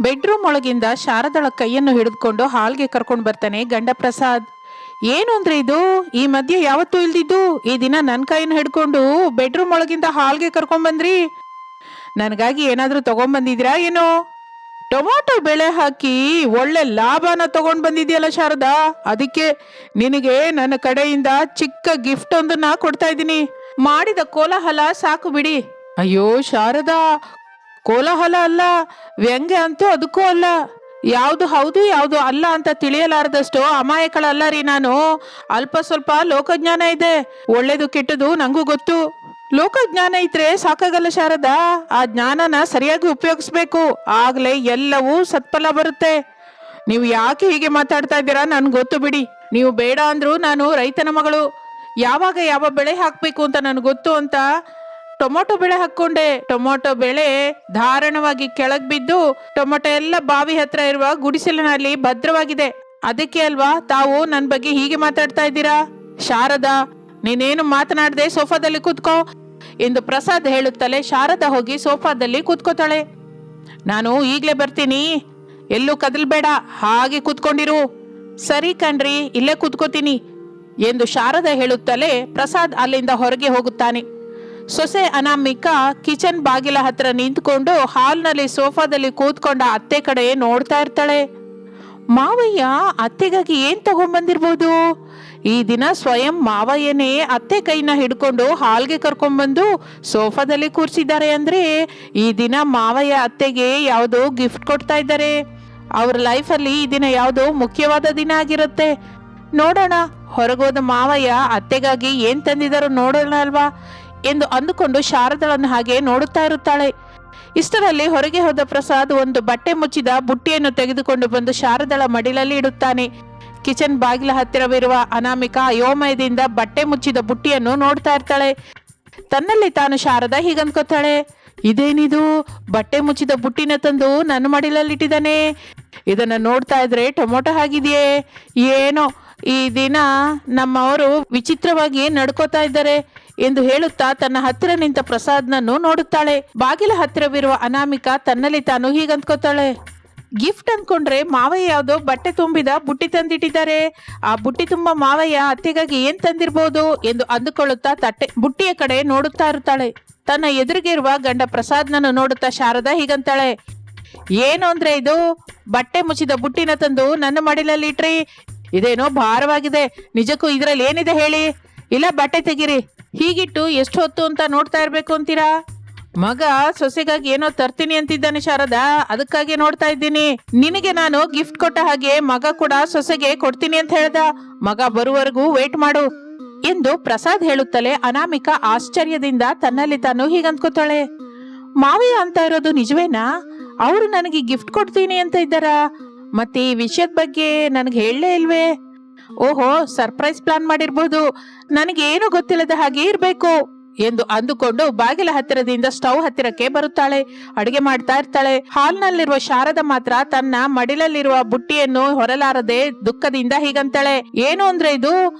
Bedroom ಒಳಗಿಂದ ಶಾರದಳ ಕೈಯನ್ನು ಹಿಡಿದುಕೊಂಡು ಹಾಲ್ಗೆ ಕರ್ಕೊಂಡು ಬರ್ತಾನೆ ಗಂಡ ಪ್ರಸಾದ್. ಏನು ಅಂದ್ರೆ ಇದು ಈ ಮಧ್ಯೆ ಯಾವತ್ತೂ ಇಲ್ದಿದ್ದು ಈ ದಿನ ನನ್ನ ಕೈಯನ್ನು ಹಿಡ್ಕೊಂಡು ಬೆಡ್ರೂಮ್ ಒಳಗಿಂದ ಹಾಲ್ಗೆ ಕರ್ಕೊಂಡ್ ಬಂದ್ರಿ. ನನಗಾಗಿ ಏನಾದ್ರೂ ತಗೊಂಡ್ಬಂದಿದ್ದೀರಾ ಏನೋ? ಟೊಮಾಟೊ ಬೆಳೆ ಹಾಕಿ ಒಳ್ಳೆ ಲಾಭನ ತಗೊಂಡ್ ಬಂದಿದ್ಯಲ್ಲ ಶಾರದಾ, ಅದಕ್ಕೆ ನಿನಗೆ ನನ್ನ ಕಡೆಯಿಂದ ಚಿಕ್ಕ ಗಿಫ್ಟ್ ಒಂದನ್ನ ಕೊಡ್ತಾ ಇದ್ದೀನಿ. ಮಾಡಿದ ಕೋಲಾಹಲ ಸಾಕು ಬಿಡಿ. ಅಯ್ಯೋ ಶಾರದಾ, ಕೋಲಾಹಲ ಅಲ್ಲ, ವ್ಯಂಗ್ಯ ಅಂತೂ ಅದಕ್ಕೂ ಅಲ್ಲ. ಯಾವುದು ಹೌದು ಯಾವುದು ಅಲ್ಲ ಅಂತ ತಿಳಿಯಲಾರದಷ್ಟು ಅಮಾಯಕಳಲ್ಲ ರೀ ನಾನು. ಅಲ್ಪ ಸ್ವಲ್ಪ ಲೋಕಜ್ಞಾನ ಇದೆ, ಒಳ್ಳೇದು ಕೆಟ್ಟದು ನಂಗೂ ಗೊತ್ತು. ಲೋಕಜ್ಞಾನ ಇದ್ರೆ ಸಾಕಾಗಲ್ಲ ಶಾರದಾ, ಆ ಜ್ಞಾನನ ಸರಿಯಾಗಿ ಉಪಯೋಗಿಸ್ಬೇಕು, ಆಗ್ಲೇ ಎಲ್ಲವೂ ಸತ್ಫಲ ಬರುತ್ತೆ. ನೀವು ಯಾಕೆ ಹೀಗೆ ಮಾತಾಡ್ತಾ ಇದ್ದೀರಾ ನನ್ಗೆ ಗೊತ್ತು ಬಿಡಿ. ನೀವು ಬೇಡ ಅಂದ್ರು ನಾನು ರೈತನ ಮಗಳು, ಯಾವಾಗ ಯಾವ ಬೆಳೆ ಹಾಕ್ಬೇಕು ಅಂತ ನನ್ಗೆ ಗೊತ್ತು ಅಂತ ಟೊಮೊಟೊ ಬೆಳೆ ಹಾಕೊಂಡೆ. ಟೊಮೊಟೊ ಬೆಳೆ ಧಾರಣವಾಗಿ ಕೆಳಗ್ ಬಿದ್ದು ಟೊಮೊಟೊ ಎಲ್ಲ ಬಾವಿ ಹತ್ರ ಇರುವ ಗುಡಿಸಲಿನಲ್ಲಿ ಭದ್ರವಾಗಿದೆ. ಅದಕ್ಕೆ ಅಲ್ವಾ ತಾವು ನನ್ ಬಗ್ಗೆ ಹೀಗೆ ಮಾತಾಡ್ತಾ ಇದ್ದೀರಾ? ಶಾರದಾ, ನೀನೇನು ಮಾತನಾಡದೆ ಸೋಫಾದಲ್ಲಿ ಕೂತ್ಕೋ ಎಂದು ಪ್ರಸಾದ್ ಹೇಳುತ್ತಲೇ ಶಾರದಾ ಹೋಗಿ ಸೋಫಾದಲ್ಲಿ ಕೂತ್ಕೋತಾಳೆ. ನಾನು ಈಗ್ಲೇ ಬರ್ತೀನಿ, ಎಲ್ಲೂ ಕದಲ್ಬೇಡ, ಹಾಗೆ ಕೂತ್ಕೊಂಡಿರು. ಸರಿ ಕಣ್ರಿ, ಇಲ್ಲೇ ಕೂತ್ಕೋತೀನಿ ಎಂದು ಶಾರದಾ ಹೇಳುತ್ತಲೇ ಪ್ರಸಾದ್ ಅಲ್ಲಿಂದ ಹೊರಗೆ ಹೋಗುತ್ತಾನೆ. ಸೊಸೆ ಅನಾಮಿಕಾ ಕಿಚನ್ ಬಾಗಿಲ ಹತ್ರ ನಿಂತ್ಕೊಂಡು ಹಾಲ್ನಲ್ಲಿ ಸೋಫಾದಲ್ಲಿ ಕೂತ್ಕೊಂಡ ಅತ್ತೆ ಕಡೆ ನೋಡ್ತಾ ಇರ್ತಾಳೆ. ಮಾವಯ್ಯ ಅತ್ತೆಗಾಗಿ ಏನ್ ತಗೊಂಡ್ಬಂದಿರ್ಬೋದು? ಈ ದಿನ ಸ್ವಯಂ ಮಾವಯ್ಯನೇ ಅತ್ತೆ ಕೈನ ಹಿಡ್ಕೊಂಡು ಹಾಲ್ಗೆ ಕರ್ಕೊಂಡ್ಬಂದು ಸೋಫಾದಲ್ಲಿ ಕೂರ್ಸಿದ್ದಾರೆ ಅಂದ್ರೆ ಈ ದಿನ ಮಾವಯ್ಯ ಅತ್ತೆಗೆ ಯಾವುದೋ ಗಿಫ್ಟ್ ಕೊಡ್ತಾ ಇದ್ದಾರೆ. ಅವ್ರ ಲೈಫಲ್ಲಿ ಈ ದಿನ ಯಾವುದೋ ಮುಖ್ಯವಾದ ದಿನ ಆಗಿರುತ್ತೆ. ನೋಡೋಣ, ಹೊರಗೋದ ಮಾವಯ್ಯ ಅತ್ತೆಗಾಗಿ ಏನ್ ತಂದಿದಾರೋ ನೋಡೋಣ ಅಲ್ವಾ ಎಂದು ಅಂದುಕೊಂಡು ಶಾರದಳನ್ನು ಹಾಗೆ ನೋಡುತ್ತಾ ಇರುತ್ತಾಳೆ. ಇಷ್ಟರಲ್ಲಿ ಹೊರಗೆ ಹೋದ ಪ್ರಸಾದ್ ಒಂದು ಬಟ್ಟೆ ಮುಚ್ಚಿದ ಬುಟ್ಟಿಯನ್ನು ತೆಗೆದುಕೊಂಡು ಬಂದು ಶಾರದಳ ಮಡಿಲಲ್ಲಿ ಇಡುತ್ತಾನೆ. ಕಿಚನ್ ಬಾಗಿಲ ಹತ್ತಿರವಿರುವ ಅನಾಮಿಕಾ ಅಯೋಮಯದಿಂದ ಬಟ್ಟೆ ಮುಚ್ಚಿದ ಬುಟ್ಟಿಯನ್ನು ನೋಡ್ತಾ ಇರ್ತಾಳೆ. ತನ್ನಲ್ಲಿ ತಾನು ಶಾರದಾ ಹೀಗನ್ಕೋತಾಳೆ, ಇದೇನಿದು ಬಟ್ಟೆ ಮುಚ್ಚಿದ ಬುಟ್ಟಿನ ತಂದು ನನ್ನ ಮಡಿಲಲ್ಲಿಟ್ಟಿದ್ದಾನೆ. ಇದನ್ನ ನೋಡ್ತಾ ಇದ್ರೆ ಟೊಮೊಟೊ ಆಗಿದೆಯೇ ಏನೋ, ಈ ದಿನ ನಮ್ಮವರು ವಿಚಿತ್ರವಾಗಿ ನಡ್ಕೋತಾ ಇದ್ದಾರೆ ಎಂದು ಹೇಳುತ್ತಾ ತನ್ನ ಹತ್ತಿರ ನಿಂತ ಪ್ರಸಾದ್ನನ್ನು ನೋಡುತ್ತಾಳೆ. ಬಾಗಿಲ ಹತ್ತಿರವಿರುವ ಅನಾಮಿಕಾ ತನ್ನಲ್ಲಿ ತಾನು ಹೀಗಂದ್ಕೋತಾಳೆ, ಗಿಫ್ಟ್ ಅನ್ಕೊಂಡ್ರೆ ಮಾವಯ್ಯ ಯಾವುದೋ ಬಟ್ಟೆ ತುಂಬಿದ ಬುಟ್ಟಿ ತಂದಿಟ್ಟಿದ್ದಾರೆ. ಆ ಬುಟ್ಟಿ ತುಂಬ ಮಾವಯ್ಯ ಅತ್ತೆಗಾಗಿ ಏನ್ ತಂದಿರ್ಬೋದು ಎಂದು ಅಂದುಕೊಳ್ಳುತ್ತಾ ಬುಟ್ಟಿಯ ಕಡೆ ನೋಡುತ್ತಾ ಇರುತ್ತಾಳೆ. ತನ್ನ ಎದುರಿಗೆ ಇರುವ ಗಂಡ ಪ್ರಸಾದ್ನನ್ನು ನೋಡುತ್ತಾ ಶಾರದಾ ಹೀಗಂತಾಳೆ, ಏನು ಅಂದ್ರೆ ಇದು ಬಟ್ಟೆ ಮುಚ್ಚಿದ ಬುಟ್ಟಿನ ತಂದು ನನ್ನ ಮಡಿಲಲ್ಲಿ ಇಟ್ರಿ. ಇದೇನೋ ಭಾರವಾಗಿದೆ, ನಿಜಕ್ಕೂ ಇದ್ರಲ್ಲಿ ಏನಿದೆ ಹೇಳಿ? ಇಲ್ಲ ಬಟ್ಟೆ ತೆಗಿರಿ, ಹೀಗಿಟ್ಟು ಎಷ್ಟು ಹೊತ್ತು ಅಂತ ನೋಡ್ತಾ ಇರ್ಬೇಕು ಅಂತೀರಾ? ಮಗ ಸೊಸೆಗಾಗಿ ಏನೋ ತರ್ತೀನಿ ಅಂತಿದ್ದಾನೆ ಶಾರದಾ, ಅದಕ್ಕಾಗಿ ನೋಡ್ತಾ ಇದ್ದೀನಿ. ನಿನಗೆ ನಾನು ಗಿಫ್ಟ್ ಕೊಟ್ಟ ಹಾಗೆ ಮಗ ಕೂಡ ಸೊಸೆಗೆ ಕೊಡ್ತೀನಿ ಅಂತ ಹೇಳ್ದ. ಮಗ ಬರುವವರೆಗೂ ವೇಟ್ ಮಾಡು ಎಂದು ಪ್ರಸಾದ್ ಹೇಳುತ್ತಲೇ ಅನಾಮಿಕಾ ಆಶ್ಚರ್ಯದಿಂದ ತನ್ನಲ್ಲಿ ತಾನು ಹೀಗಂದ್ಕೋತಾಳೆ, ಮಾವಯ್ಯ ಅಂತ ಇರೋದು ನಿಜವೇನಾ? ಅವರು ನನಗೆ ಗಿಫ್ಟ್ ಕೊಡ್ತೀನಿ ಅಂತ ಇದ್ದಾರ? ಮತ್ತೆ ಈ ವಿಷಯದ ಬಗ್ಗೆ ನನಗೆ ಹೇಳಲೇ ಇಲ್ವೇ? ಓಹೋ, ಸರ್ಪ್ರೈಸ್ ಪ್ಲಾನ್ ಮಾಡಿರ್ಬೋದು, ನನಗೇನು ಗೊತ್ತಿಲ್ಲದ ಹಾಗೆ ಇರ್ಬೇಕು ಎಂದು ಅಂದುಕೊಂಡು ಬಾಗಿಲ ಹತ್ತಿರದಿಂದ ಸ್ಟವ್ ಹತ್ತಿರಕ್ಕೆ ಬರುತ್ತಾಳೆ. ಅಡಿಗೆ ಮಾಡ್ತಾ ಇರ್ತಾಳೆ. ಹಾಲ್ನಲ್ಲಿರುವ ಶಾರದ ಮಾತ್ರ ತನ್ನ ಮಡಿಲಲ್ಲಿರುವ ಬುಟ್ಟಿಯನ್ನು ಹೊರಲಾರದೆ ದುಃಖದಿಂದ ಹೀಗಂತಾಳೆ, ಏನು ಅಂದ್ರೆ ಇದು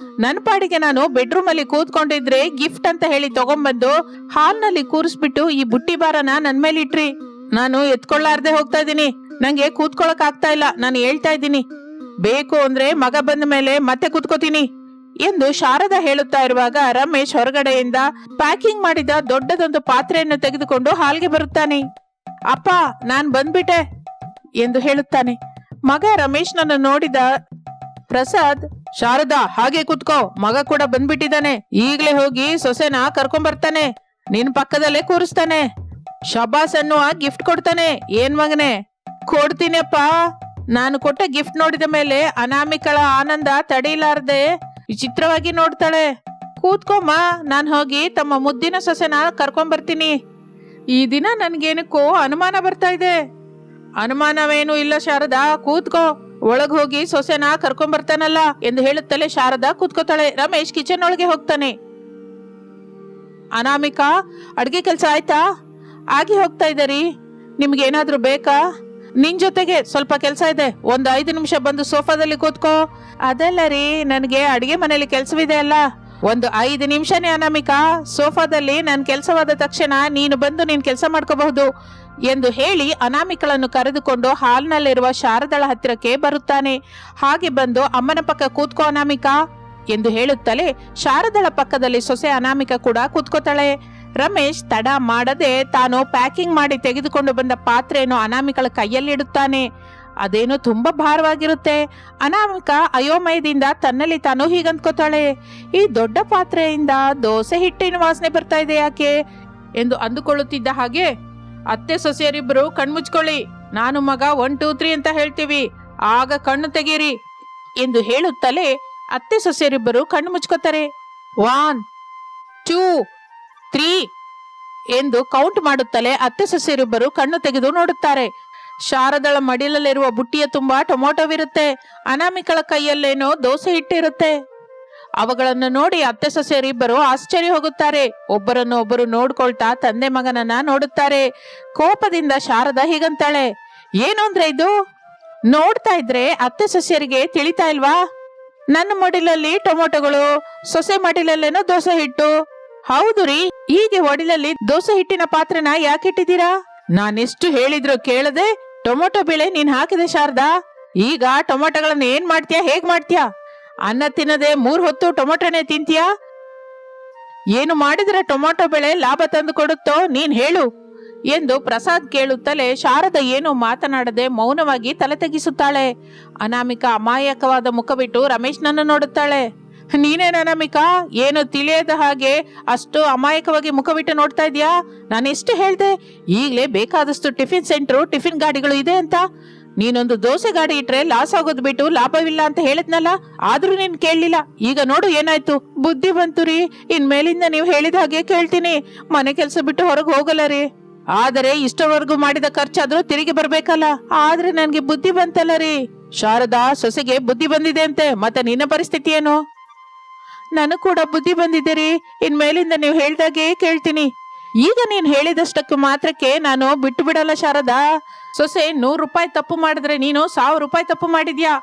ನನ್ನ ಪಾಡಿಗೆ ನಾನು ಬೆಡ್ರೂಮ್ ಅಲ್ಲಿ ಕೂತ್ಕೊಂಡಿದ್ರೆ ಗಿಫ್ಟ್ ಅಂತ ಹೇಳಿ ತಗೊಂಡ್ಬಂದು ಹಾಲ್ನಲ್ಲಿ ಕೂರಿಸ್ಬಿಟ್ಟು ಈ ಬುಟ್ಟಿ ಬಾರನ ನನ್ ಮೇಲೆ ಇಟ್ರಿ. ನಾನು ಎತ್ಕೊಳ್ಳಾರ್ದೆ ಹೋಗ್ತಾ ಇದ್ದೀನಿ, ನಂಗೆ ಕೂತ್ಕೊಳಕ್ ಆಗ್ತಾ ಇಲ್ಲ. ನಾನು ಹೇಳ್ತಾ ಇದ್ದೀನಿ, ಬೇಕು ಅಂದ್ರೆ ಮಗ ಬಂದ ಮೇಲೆ ಮತ್ತೆ ಕೂತ್ಕೋತೀನಿ ಎಂದು ಶಾರದಾ ಹೇಳುತ್ತಾ ಇರುವಾಗ ರಮೇಶ್ ಹೊರಗಡೆಯಿಂದ ಪ್ಯಾಕಿಂಗ್ ಮಾಡಿದ ದೊಡ್ಡದೊಂದು ಪಾತ್ರೆಯನ್ನು ತೆಗೆದುಕೊಂಡು ಹಾಲ್ಗೆ ಬರುತ್ತಾನೆ. ಅಪ್ಪ, ನಾನ್ ಬಂದ್ಬಿಟ್ಟೆ ಎಂದು ಹೇಳುತ್ತಾನೆ. ಮಗ ರಮೇಶ್ನನ್ನು ನೋಡಿದ ಪ್ರಸಾದ್, ಶಾರದಾ ಹಾಗೆ ಕೂತ್ಕೋ, ಮಗ ಕೂಡ ಬಂದ್ಬಿಟ್ಟಿದ್ದಾನೆ, ಈಗ್ಲೇ ಹೋಗಿ ಸೊಸೆನ ಕರ್ಕೊಂಡ್ ಬರ್ತಾನೆ, ನಿನ್ ಪಕ್ಕದಲ್ಲೇ ಕೂರಿಸ್ತಾನೆ, ಶಬಾಸ್ ಅನ್ನುವ ಗಿಫ್ಟ್ ಕೊಡ್ತಾನೆ. ಏನ್ ಮಗನೆ? ಕೊಡ್ತೀನಿ ಅಪ್ಪ. ನಾನು ಕೊಟ್ಟ ಗಿಫ್ಟ್ ನೋಡಿದ ಮೇಲೆ ಅನಾಮಿಕಳ ಆನಂದ ತಡೀಲಾರ್ದೆ ವಿಚಿತ್ರವಾಗಿ ನೋಡ್ತಾಳೆ. ಕೂತ್ಕೊಮ್ಮ, ನಾನ್ ಹೋಗಿ ತಮ್ಮ ಮುದ್ದಿನ ಸೊಸೆನ ಕರ್ಕೊಂಡ್ ಬರ್ತೀನಿ. ಈ ದಿನ ನನ್ಗೇನಕ್ಕೋ ಅನುಮಾನ ಬರ್ತಾ ಇದೆ. ಅನುಮಾನವೇನು ಇಲ್ಲ ಶಾರದಾ, ಕೂತ್ಕೋ, ಒಳಗ್ ಹೋಗಿ ಸೊಸೆನ ಕರ್ಕೊಂಡ್ ಬರ್ತಾನಲ್ಲ ಎಂದು ಹೇಳುತ್ತಲೇ ಶಾರದಾ ಕೂತ್ಕೋತಾಳೆ. ರಮೇಶ್ ಕಿಚನ್ ಒಳಗೆ ಹೋಗ್ತಾನೆ. ಅನಾಮಿಕಾ, ಅಡ್ಗೆ ಕೆಲ್ಸ ಆಯ್ತಾ? ಆಗಿ ಹೋಗ್ತಾ ಇದ್ದೀರಿ, ನಿಮ್ಗೆ ಏನಾದ್ರೂ ಬೇಕಾ? ನಿನ್ ಜೊತೆಗೆ ಸ್ವಲ್ಪ ಕೆಲಸ ಇದೆ, ಒಂದು 5 ನಿಮಿಷ ಬಂದು ಸೋಫಾದಲ್ಲಿ ಕೂತ್ಕೋ. ಅದಲ್ಲ ರೀ, ನನಗೆ ಅಡಿಗೆ ಮನೇಲಿ ಕೆಲಸವಿದೆ ಅಲ್ಲ. ಒಂದು 5 ನಿಮಿಷನೇ ಅನಾಮಿಕಾ, ಸೋಫಾದಲ್ಲಿ ನನ್ ಕೆಲಸವಾದ ತಕ್ಷಣ ನೀನು ಬಂದು ನೀನ್ ಕೆಲಸ ಮಾಡ್ಕೋಬಹುದು. ಎಂದು ಹೇಳಿ ಅನಾಮಿಕಳನ್ನು ಕರೆದುಕೊಂಡು ಹಾಲ್ನಲ್ಲಿರುವ ಶಾರದಳ ಹತ್ತಿರಕ್ಕೆ ಬರುತ್ತಾನೆ. ಹಾಗೆ ಬಂದು ಅಮ್ಮನ ಪಕ್ಕ ಕೂತ್ಕೋ ಅನಾಮಿಕಾ ಎಂದು ಹೇಳುತ್ತಲೇ ಶಾರದಳ ಪಕ್ಕದಲ್ಲಿ ಸೊಸೆ ಅನಾಮಿಕ ಕೂಡ ಕೂತ್ಕೋತಾಳೆ. ರಮೇಶ್ ತಡ ಮಾಡದೆ ತಾನು ಪ್ಯಾಕಿಂಗ್ ಮಾಡಿ ತೆಗೆದುಕೊಂಡು ಬಂದ ಪಾತ್ರೆಯನ್ನು ಅನಾಮಿಕಳ ಕೈಯಲ್ಲಿಡುತ್ತಾನೆ. ಅದೇನೋ ತುಂಬಾ ಭಾರವಾಗಿರುತ್ತೆ. ಅನಾಮಿಕ ಅಯೋಮಯದಿಂದ ತನ್ನಲ್ಲಿ ತಾನು ಹೀಗಂದ್ಕೋತಾಳೆ, ಈ ದೊಡ್ಡ ಪಾತ್ರೆಯಿಂದ ದೋಸೆ ಹಿಟ್ಟಿನ ವಾಸನೆ ಬರ್ತಾ ಇದೆ ಯಾಕೆ ಎಂದು ಅಂದುಕೊಳ್ಳುತ್ತಿದ್ದ ಹಾಗೆ, ಅತ್ತೆ ಸೊಸೆಯರಿಬ್ಬರು ಕಣ್ಮುಚ್ಕೊಳ್ಳಿ, ನಾನು ಮಗ 1 2 3 ಅಂತ ಹೇಳ್ತೀವಿ, ಆಗ ಕಣ್ಣು ತೆಗೀರಿ ಎಂದು ಹೇಳುತ್ತಲೇ ಅತ್ತೆ ಸೊಸೆಯರಿಬ್ಬರು ಕಣ್ಣು ಮುಚ್ಕೋತಾರೆ. 1 2 3 ಎಂದು ಕೌಂಟ್ ಮಾಡುತ್ತಲೇ ಅತ್ತೆ ಸೊಸೆಯರಿಬ್ಬರು ಕಣ್ಣು ತೆಗೆದು ನೋಡುತ್ತಾರೆ. ಶಾರದಳ ಮಡಿಲಲ್ಲಿರುವ ಬುಟ್ಟಿಯ ತುಂಬಾ ಟೊಮೊಟೊವಿರುತ್ತೆ. ಅನಾಮಿಕಳ ಕೈಯಲ್ಲೇನೋ ದೋಸೆ ಹಿಟ್ಟಿರುತ್ತೆ. ಅವುಗಳನ್ನು ನೋಡಿ ಅತ್ತೆ ಸೊಸೆಯರಿಬ್ಬರು ಆಶ್ಚರ್ಯ ಹೋಗುತ್ತಾರೆ. ಒಬ್ಬರನ್ನು ಒಬ್ಬರು ನೋಡ್ಕೊಳ್ತಾ ತಂದೆ ಮಗನನ್ನ ನೋಡುತ್ತಾರೆ. ಕೋಪದಿಂದ ಶಾರದಾ ಹೀಗಂತಾಳೆ, ಏನು ಅಂದ್ರೆ ಇದು? ನೋಡ್ತಾ ಇದ್ರೆ ಅತ್ತೆ ಸೊಸೆಯರಿಗೆ ತಿಳಿತಾ ಇಲ್ವಾ? ನನ್ನ ಮಡಿಲಲ್ಲಿ ಟೊಮೊಟೊಗಳು, ಸೊಸೆ ಮಡಿಲಲ್ಲೇನೋ ದೋಸೆ ಹಿಟ್ಟು. ಹೌದು ರೀ, ಹೀಗೆ ಒಡಿಲಲ್ಲಿ ದೋಸೆ ಹಿಟ್ಟಿನ ಪಾತ್ರೆನ ಯಾಕಿಟ್ಟಿದ್ದೀರಾ? ನಾನೆಷ್ಟು ಹೇಳಿದ್ರು ಕೇಳದೆ ಟೊಮೊಟೊ ಬೇಳೆ ನೀನ್ ಹಾಕಿದೆ ಶಾರದಾ. ಈಗ ಟೊಮೊಟೊಗಳನ್ನ ಏನ್ ಮಾಡ್ತೀಯಾ, ಹೇಗ್ ಮಾಡ್ತೀಯಾ? ಅನ್ನ ತಿನ್ನದೆ 3 ಹೊತ್ತು ಟೊಮೊಟೊನೆ ತಿಂತೀಯಾ? ಏನು ಮಾಡಿದ್ರೆ ಟೊಮೊಟೊ ಬೆಳೆ ಲಾಭ ತಂದು ಕೊಡುತ್ತೋ ನೀನ್ ಹೇಳು ಎಂದು ಪ್ರಸಾದ್ ಕೇಳುತ್ತಲೇ ಶಾರದಾ ಏನು ಮಾತನಾಡದೆ ಮೌನವಾಗಿ ತಲೆ ತಗ್ಗಿಸುತ್ತಾಳೆ. ಅನಾಮಿಕಾ ಅಮಾಯಕವಾದ ಮುಖ ಬಿಟ್ಟು ರಮೇಶ್ನನ್ನು ನೋಡುತ್ತಾಳೆ. ನೀನೇನು ಅನಾಮಿಕಾ, ಏನು ತಿಳಿಯದ ಹಾಗೆ ಅಷ್ಟು ಅಮಾಯಕವಾಗಿ ಮುಖ ಬಿಟ್ಟು ನೋಡ್ತಾ ಇದ್ಯಾ? ನಾನು ಎಷ್ಟು ಹೇಳ್ದೆ, ಈಗ್ಲೇ ಬೇಕಾದಷ್ಟು ಟಿಫಿನ್ ಸೆಂಟ್ರು, ಟಿಫಿನ್ ಗಾಡಿಗಳು ಇದೆ ಅಂತ. ನೀನೊಂದು ದೋಸೆ ಗಾಡಿ ಇಟ್ರೆ ಲಾಸ್ ಆಗೋದ್ ಬಿಟ್ಟು ಲಾಭವಿಲ್ಲ ಅಂತ ಹೇಳಿದ್ನಲ್ಲ, ಆದ್ರೂ ನೀನ್ ಕೇಳಲಿಲ್ಲ. ಈಗ ನೋಡು ಏನಾಯ್ತು. ಬುದ್ಧಿ ಬಂತು ರೀ, ಇನ್ಮೇಲಿಂದ ನೀವು ಹೇಳಿದ ಹಾಗೆ ಕೇಳ್ತೀನಿ. ಮನೆ ಕೆಲಸ ಬಿಟ್ಟು ಹೊರಗೆ ಹೋಗಲ್ಲ ರೀ. ಆದರೆ ಇಷ್ಟವರೆಗೂ ಮಾಡಿದ ಖರ್ಚಾದ್ರೂ ತಿರುಗಿ ಬರ್ಬೇಕಲ್ಲ. ಆದ್ರೆ ನನ್ಗೆ ಬುದ್ಧಿ ಬಂತಲ್ಲ ರೀ. ಶಾರದಾ, ಸೊಸೆಗೆ ಬುದ್ಧಿ ಬಂದಿದೆ ಅಂತೆ, ಮತ್ತೆ ನಿನ್ನ ಪರಿಸ್ಥಿತಿ ಏನು? ನನಗ್ ಕೂಡ ಬುದ್ಧಿ ಬಂದಿದೆ ರೀ. ಇನ್ಮೇಲಿಂದ ನೀವು ಹೇಳ್ದಾಗೆ ಕೇಳ್ತೀನಿ. ಈಗ ನೀನ್ ಹೇಳಿದಷ್ಟಕ್ಕೆ ಮಾತ್ರಕ್ಕೆ ನಾನು ಬಿಟ್ಟು ಬಿಡಲ್ಲ ಶಾರದಾ. ಸೊಸೆ 100 ರೂಪಾಯಿ ತಪ್ಪು ಮಾಡಿದ್ರೆ ನೀನು 1000 ರೂಪಾಯಿ ತಪ್ಪು ಮಾಡಿದ್ಯಾ.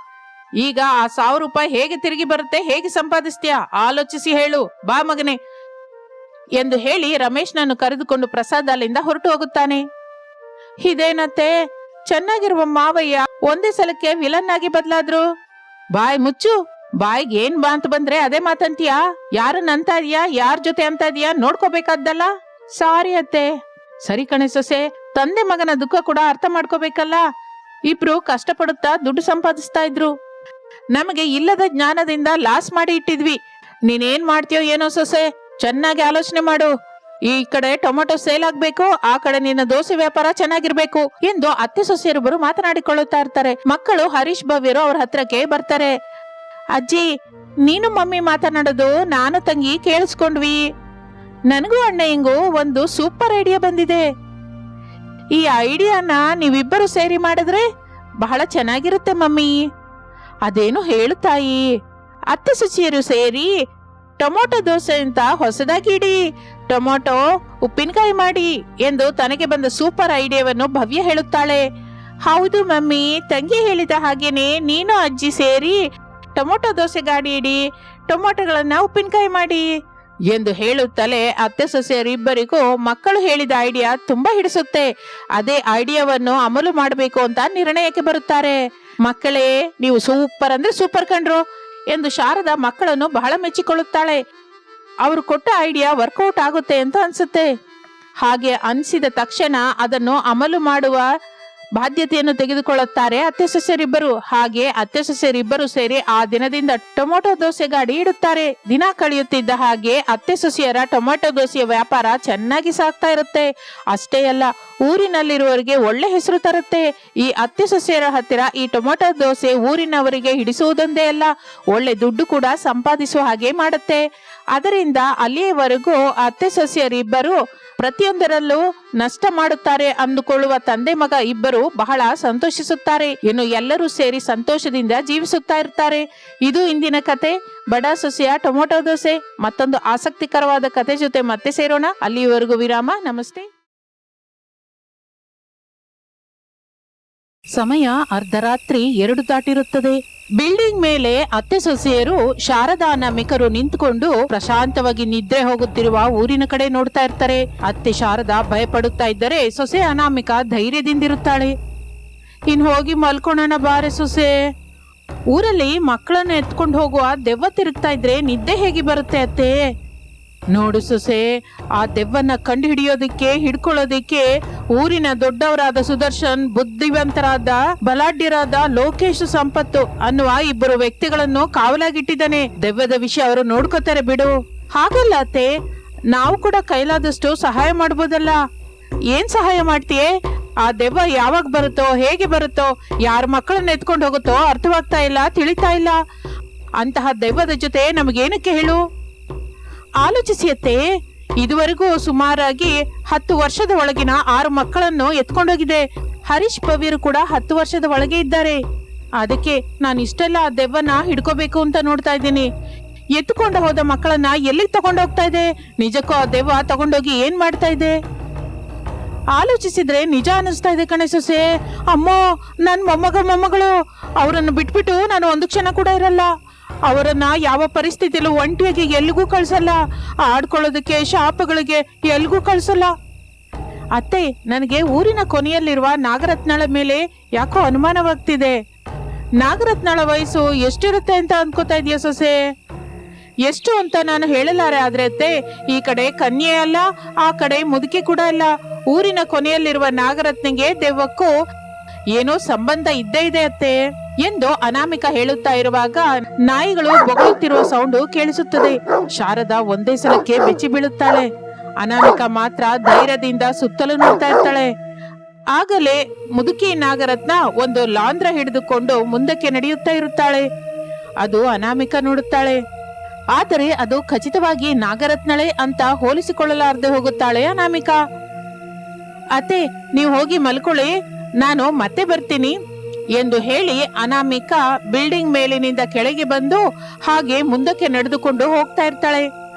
ಈಗ ಆ 1000 ರೂಪಾಯಿ ಹೇಗೆ ತಿರುಗಿ ಬರುತ್ತೆ, ಹೇಗೆ ಸಂಪಾದಿಸ್ತೀಯಾ ಆಲೋಚಿಸಿ ಹೇಳು, ಬಾ ಮಗನೇ ಎಂದು ಹೇಳಿ ರಮೇಶ್ನನ್ನು ಕರೆದುಕೊಂಡು ಪ್ರಸಾದ್ ಅಲ್ಲಿಂದ ಹೊರಟು ಹೋಗುತ್ತಾನೆ. ಇದೇನತ್ತೆ, ಚೆನ್ನಾಗಿರುವ ಮಾವಯ್ಯ ಒಂದೇ ಸಲಕ್ಕೆ ವಿಲನ್ ಆಗಿ ಬದಲಾದ್ರು. ಬಾಯ್ ಮುಚ್ಚು. ಬಾಯಿಗೆ ಏನ್ ಅಂತ ಬಂದ್ರೆ ಅದೇ ಮಾತಂತೀಯಾ? ಯಾರನ್ನ ಅಂತ ಇದೀಯಾ, ಯಾರ ಜೊತೆ ಅಂತ ಇದೀಯಾ ನೋಡ್ಕೋಬೇಕಾದ್ದಲ್ಲ. ಸಾರಿ ಅತ್ತೆ. ಸರಿ ಕಣೆ ಸೊಸೆ, ತಂದೆ ಮಗನ ದುಃಖ ಕೂಡ ಅರ್ಥ ಮಾಡ್ಕೋಬೇಕಲ್ಲ. ಇಬ್ರು ಕಷ್ಟಪಡುತ್ತಾ ದುಡ್ಡು ಸಂಪಾದಿಸ್ತಾ ಇದ್ರು. ನಮಗೆ ಇಲ್ಲದ ಜ್ಞಾನದಿಂದ ಲಾಸ್ ಮಾಡಿ ಇಟ್ಟಿದ್ವಿ. ನೀನೇನ್ ಮಾಡ್ತೀಯೋ ಏನೋ ಸೊಸೆ, ಚೆನ್ನಾಗಿ ಆಲೋಚನೆ ಮಾಡು. ಈ ಕಡೆ ಟೊಮೊಟೊ ಸೇಲ್ ಆಗ್ಬೇಕು, ಆ ಕಡೆ ನಿನ್ನ ದೋಸೆ ವ್ಯಾಪಾರ ಚೆನ್ನಾಗಿರ್ಬೇಕು ಎಂದು ಅತ್ತೆ ಸೊಸೆಯರಿಬ್ಬರು ಮಾತನಾಡಿಕೊಳ್ಳುತ್ತಾ ಇರ್ತಾರೆ. ಮಕ್ಕಳು ಹರೀಶ್ ಭವ್ಯರು ಅವ್ರ ಹತ್ರಕ್ಕೆ ಬರ್ತಾರೆ. ಅಜ್ಜಿ, ನೀನು ಮಮ್ಮಿ ಮಾತನಾಡೋದು ನಾನು ತಂಗಿ ಕೇಳಿಸ್ಕೊಂಡ್ವಿ. ನನಗೂ ಅಣ್ಣಯ್ಯಂಗೂ ಒಂದು ಸೂಪರ್ ಐಡಿಯಾ ಬಂದಿದೆ. ಈ ಐಡಿಯಾನ ನೀವಿಬ್ಬರು ಸೇರಿ ಮಾಡಿದ್ರೆ ಬಹಳ ಚೆನ್ನಾಗಿರುತ್ತೆ ಮಮ್ಮಿ. ಅದೇನು ಹೇಳು ತಾಯಿ. ಅತ್ತೆ ಸೊಸೆಯರು ಸೇರಿ ಟೊಮೊಟೊ ದೋಸೆ ಅಂತ ಹೊಸದಾಗಿ ಇಡಿ, ಟೊಮೊಟೊ ಉಪ್ಪಿನಕಾಯಿ ಮಾಡಿ ಎಂದು ತನಗೆ ಬಂದ ಸೂಪರ್ ಐಡಿಯಾವನ್ನು ಭವ್ಯ ಹೇಳುತ್ತಾಳೆ. ಹೌದು ಮಮ್ಮಿ, ತಂಗಿ ಹೇಳಿದ ಹಾಗೇನೆ ನೀನು ಅಜ್ಜಿ ಸೇರಿ ಟೊಮೊಟೊ ದೋಸೆ ಗಾಡಿ ಇಡಿ, ಟೊಮೊಟೊಗಳನ್ನ ಉಪ್ಪಿನಕಾಯಿ ಮಾಡಿ ಎಂದು ಹೇಳುತ್ತಲೇ ಅತ್ತೆ ಸೊಸೆಯರಿಬ್ಬರಿಗೂ ಮಕ್ಕಳು ಹೇಳಿದ ಐಡಿಯಾ ತುಂಬಾ ಹಿಡಿಸುತ್ತೆ. ಅದೇ ಐಡಿಯಾವನ್ನು ಅಮಲು ಮಾಡಬೇಕು ಅಂತ ನಿರ್ಣಯಕ್ಕೆ ಬರುತ್ತಾರೆ. ಮಕ್ಕಳೇ, ನೀವು ಸೂಪರ್ ಅಂದ್ರೆ ಸೂಪರ್ ಕಂಡ್ರು ಎಂದು ಶಾರದಾ ಮಕ್ಕಳನ್ನು ಬಹಳ ಮೆಚ್ಚಿಕೊಳ್ಳುತ್ತಾಳೆ. ಅವರು ಕೊಟ್ಟ ಐಡಿಯಾ ವರ್ಕೌಟ್ ಆಗುತ್ತೆ ಅಂತ ಅನ್ಸುತ್ತೆ. ಹಾಗೆ ಅನಿಸಿದ ತಕ್ಷಣ ಅದನ್ನು ಅಮಲು ಮಾಡುವ ಬಾಧ್ಯತೆಯನ್ನು ತೆಗೆದುಕೊಳ್ಳುತ್ತಾರೆ ಅತ್ತೆ ಸೊಸೆಯರಿಬ್ಬರು. ಹಾಗೆ ಅತ್ತೆ ಸೊಸೆಯರಿಬ್ಬರು ಸೇರಿ ಆ ದಿನದಿಂದ ಟೊಮೊಟೊ ದೋಸೆ ಗಾಡಿ ಇಡುತ್ತಾರೆ. ದಿನ ಕಳೆಯುತ್ತಿದ್ದ ಹಾಗೆ ಅತ್ತೆ ಸೊಸೆಯರ ಟೊಮೊಟೊ ದೋಸೆಯ ವ್ಯಾಪಾರ ಚೆನ್ನಾಗಿ ಸಾಗ್ತಾ ಇರುತ್ತೆ. ಅಷ್ಟೇ ಅಲ್ಲ, ಊರಿನಲ್ಲಿರುವವರಿಗೆ ಒಳ್ಳೆ ಹೆಸರು ತರುತ್ತೆ. ಈ ಅತ್ತೆ ಸೊಸೆಯರ ಹತ್ತಿರ ಈ ಟೊಮೊಟೊ ದೋಸೆ ಊರಿನವರಿಗೆ ಹಿಡಿಸುವುದೊಂದೇ ಅಲ್ಲ, ಒಳ್ಳೆ ದುಡ್ಡು ಕೂಡ ಸಂಪಾದಿಸುವ ಹಾಗೆ ಮಾಡುತ್ತೆ. ಅದರಿಂದ ಅಲ್ಲಿಯವರೆಗೂ ಅತ್ತೆ ಸೊಸೆಯರಿಬ್ಬರು ಪ್ರತಿಯೊಂದರಲ್ಲೂ ನಷ್ಟ ಮಾಡುತ್ತಾರೆ ಅಂದುಕೊಳ್ಳುವ ತಂದೆ ಮಗ ಇಬ್ಬರು ಬಹಳ ಸಂತೋಷಿಸುತ್ತಾರೆ. ಇನ್ನು ಎಲ್ಲರೂ ಸೇರಿ ಸಂತೋಷದಿಂದ ಜೀವಿಸುತ್ತಾ ಇರ್ತಾರೆ. ಇದು ಇಂದಿನ ಕತೆ, ಬಡ ಸೊಸೆಯ ಟೊಮೊಟೊ ದೋಸೆ. ಮತ್ತೊಂದು ಆಸಕ್ತಿಕರವಾದ ಕತೆ ಜೊತೆ ಮತ್ತೆ ಸೇರೋಣ. ಅಲ್ಲಿಯವರೆಗೂ ವಿರಾಮ. ನಮಸ್ತೆ. ಸಮಯ ಅರ್ಧರಾತ್ರಿ 2 ದಾಟಿರುತ್ತದೆ. ಬಿಲ್ಡಿಂಗ್ ಮೇಲೆ ಅತ್ತೆ ಸೊಸೆಯರು ಶಾರದಾ ಅನಾಮಿಕರು ನಿಂತುಕೊಂಡು ಪ್ರಶಾಂತವಾಗಿ ನಿದ್ರೆ ಹೋಗುತ್ತಿರುವ ಊರಿನ ಕಡೆ ನೋಡ್ತಾ ಇರ್ತಾರೆ. ಅತ್ತೆ ಶಾರದಾ ಭಯಪಡುತ್ತಾ ಇದ್ದರೆ ಸೊಸೆ ಅನಾಮಿಕಾ ಧೈರ್ಯದಿಂದಿರುತ್ತಾಳೆ. ಇನ್ ಹೋಗಿ ಮಲ್ಕೊಳ್ಳೋಣ ಬಾರೆ ಸೊಸೆ. ಊರಲ್ಲಿ ಮಕ್ಕಳನ್ನ ಎತ್ಕೊಂಡು ಹೋಗುವ ದೆವ್ವ ತಿರುಗ್ತಾ ಇದ್ರೆ ನಿದ್ದೆ ಹೇಗೆ ಬರುತ್ತೆ ಅತ್ತೆ? ನೋಡು ಸೊಸೆ, ಆ ದೆವ್ವನ್ನ ಕಂಡು ಹಿಡ್ಕೊಳ್ಳೋದಿಕ್ಕೆ ಊರಿನ ದೊಡ್ಡವರಾದ ಸುದರ್ಶನ್, ಬುದ್ಧಿವಂತರಾದ ಬಲಾಢ್ಯರಾದ ಲೋಕೇಶ್, ಸಂಪತ್ತು ಅನ್ನುವ ಇಬ್ಬರು ವ್ಯಕ್ತಿಗಳನ್ನು ಕಾವಲಾಗಿಟ್ಟಿದ್ದಾನೆ. ದೆವ್ವದ ವಿಷಯ ಅವರು ನೋಡ್ಕೋತಾರೆ ಬಿಡು. ಹಾಗಲ್ಲ ಅತ್ತೆ, ನಾವು ಕೂಡ ಕೈಲಾದಷ್ಟು ಸಹಾಯ ಮಾಡ್ಬೋದಲ್ಲ. ಏನ್ ಸಹಾಯ ಮಾಡ್ತೀಯೇ? ಆ ದೆವ್ವ ಯಾವಾಗ ಬರುತ್ತೋ, ಹೇಗೆ ಬರುತ್ತೋ, ಯಾರ ಮಕ್ಕಳನ್ನ ಎತ್ಕೊಂಡು ಹೋಗುತ್ತೋ ಅರ್ಥವಾಗ್ತಾ ಇಲ್ಲ, ತಿಳಿತಾ ಇಲ್ಲ. ಅಂತಹ ದೆವ್ವದ ಜೊತೆ ನಮಗೇನಕ್ಕೆ ಹೇಳು? ಆಲೋಚಿಸಿ ಅತ್ತೆ, ಇದುವರೆಗೂ ಸುಮಾರಾಗಿ 10 ವರ್ಷದ ಒಳಗಿನ 6 ಮಕ್ಕಳನ್ನು ಎತ್ಕೊಂಡೋಗಿದೆ. ಹರೀಶ್ ಭವ್ಯರು ಕೂಡ 10 ವರ್ಷದ ಒಳಗೆ ಇದ್ದಾರೆ. ಅದಕ್ಕೆ ನಾನು ಇಷ್ಟೆಲ್ಲ ಆ ದೆವ್ವನ ಹಿಡ್ಕೋಬೇಕು ಅಂತ ನೋಡ್ತಾ ಇದ್ದೀನಿ. ಎತ್ಕೊಂಡು ಹೋದ ಮಕ್ಕಳನ್ನ ಎಲ್ಲಿಗೆ ತಗೊಂಡೋಗ್ತಾ ಇದೆ? ನಿಜಕ್ಕೂ ಆ ದೆವ್ವ ತಗೊಂಡೋಗಿ ಏನ್ ಮಾಡ್ತಾ ಇದೆ? ಆಲೋಚಿಸಿದ್ರೆ ನಿಜ ಅನಿಸ್ತಾ ಇದೆ ಕಣೆ ಸೊಸೆ. ಅಮ್ಮೋ, ನನ್ ಮೊಮ್ಮಗಳು, ಅವರನ್ನು ಬಿಟ್ಬಿಟ್ಟು ನಾನು ಒಂದು ಕ್ಷಣ ಕೂಡ ಇರಲ್ಲ. ಅವರನ್ನ ಯಾವ ಪರಿಸ್ಥಿತಿಯಲ್ಲೂ ಒಂಟಿಯಾಗಿ ಎಲ್ಲಿಗೂ ಕಳ್ಸಲ್ಲ. ಆಡ್ಕೊಳ್ಳೋದಕ್ಕೆ, ಶಾಪಗಳಿಗೆ ಎಲ್ಲಿಗೂ ಕಳ್ಸಲ್ಲ. ಅತ್ತೆ, ನನಗೆ ಊರಿನ ಕೊನೆಯಲ್ಲಿರುವ ನಾಗರತ್ನಳ ಮೇಲೆ ಯಾಕೋ ಅನುಮಾನವಾಗ್ತಿದೆ. ನಾಗರತ್ನಳ ವಯಸ್ಸು ಎಷ್ಟಿರುತ್ತೆ ಅಂತ ಅನ್ಕೋತಾ ಇದೆಯಾ ಸೊಸೆ? ಎಷ್ಟು ಅಂತ ನಾನು ಹೇಳಲಾರೆ. ಆದ್ರೆ ಅತ್ತೆ, ಈ ಕಡೆ ಕನ್ಯೆ ಅಲ್ಲ, ಆ ಕಡೆ ಮುದುಕಿ ಕೂಡ ಅಲ್ಲ. ಊರಿನ ಕೊನೆಯಲ್ಲಿರುವ ನಾಗರತ್ನಿಗೆ ದೆವ್ವಕ್ಕೂ ಏನೋ ಸಂಬಂಧ ಇದ್ದೇ ಇದೆ ಅತ್ತೆ ಎಂದು ಅನಾಮಿಕಾ ಹೇಳುತ್ತಾ ಇರುವಾಗ ನಾಯಿಗಳು ಬೊಗಳುತ್ತಿರುವ ಸೌಂಡು ಕೇಳಿಸುತ್ತದೆ. ಶಾರದಾ ಒಂದೇ ಸಲಕ್ಕೆ ಬೆಚ್ಚಿ ಬೀಳುತ್ತಾಳೆ. ಅನಾಮಿಕಾ ಮಾತ್ರ ಧೈರ್ಯದಿಂದ ಸುತ್ತಲೂ ನೋಡ್ತಾ ಇರ್ತಾಳೆ. ಆಗಲೇ ಮುದುಕಿ ನಾಗರತ್ನ ಒಂದು ಲಾಂದ್ರ ಹಿಡಿದುಕೊಂಡು ಮುಂದಕ್ಕೆ ನಡೆಯುತ್ತಾ ಇರುತ್ತಾಳೆ. ಅದು ಅನಾಮಿಕಾ ನೋಡುತ್ತಾಳೆ. ಆದರೆ ಅದು ಖಚಿತವಾಗಿ ನಾಗರತ್ನಳೆ ಅಂತ ಹೋಲಿಸಿಕೊಳ್ಳಲಾರದೆ ಹೋಗುತ್ತಾಳೆ ಅನಾಮಿಕಾ. ಅತ್ತೆ, ನೀವು ಹೋಗಿ ಮಲ್ಕೊಳ್ಳಿ, ನಾನು ಮತ್ತೆ ಬರ್ತೀನಿ ಎಂದು ಹೇಳಿ ಅನಾಮಿಕಾ ಬಿಲ್ಡಿಂಗ್ ಮೇಲಿನಿಂದ ಕೆಳಗೆ ಬಂದು ಹಾಗೆ ಮುಂದಕ್ಕೆ ನಡೆದುಕೊಂಡು ಹೋಗ್ತಾ ಇರ್ತಾಳೆ.